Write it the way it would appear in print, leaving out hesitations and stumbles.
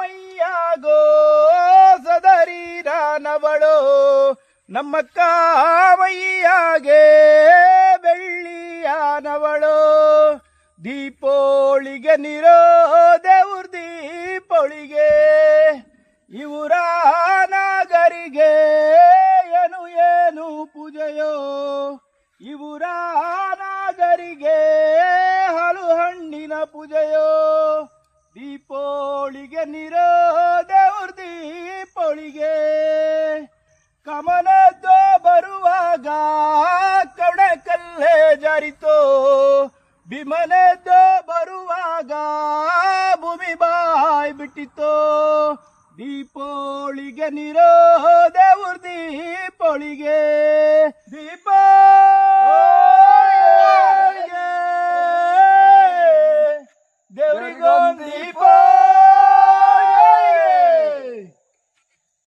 ಮೈಯಾಗೋ ಸದರೀರಾನವಳು ನಮ್ಮಕ್ಕ ಮೈಯಾಗೆ ಬೆಳ್ಳಿಯಾನವಳು ದೀಪೋಳಿಗೆ ನಿರೋ ದೇವ್ರ ದೀಪೋಳಿಗೆ ಇವರ ನಾಗರಿಗೆ ಏನು ಏನು ಪೂಜೆಯೋ ಇವರ ನಾಗರಿಗೆ ಹಾಲು ಹಣ್ಣಿನ ಪೂಜೆಯೋ ದೀಪೋಳಿಗೆ ನಿರೋ ದೇವ್ರ ದೀಪೋಳಿಗೆ ಕಮನದ್ದು ಬರುವಾಗ ಕವಡೆ ಕಲ್ಲೇ ಜಾರಿತೋ ಭೀಮನದ್ದು ಬರುವಾಗ ಭೂಮಿ ಬಾಯ್ ಬಿಟ್ಟಿತೋ ದೀಪೋಳಿಗೆ ನಿರೋ ದೇವ್ರ ದೀಪೋಳಿಗೆ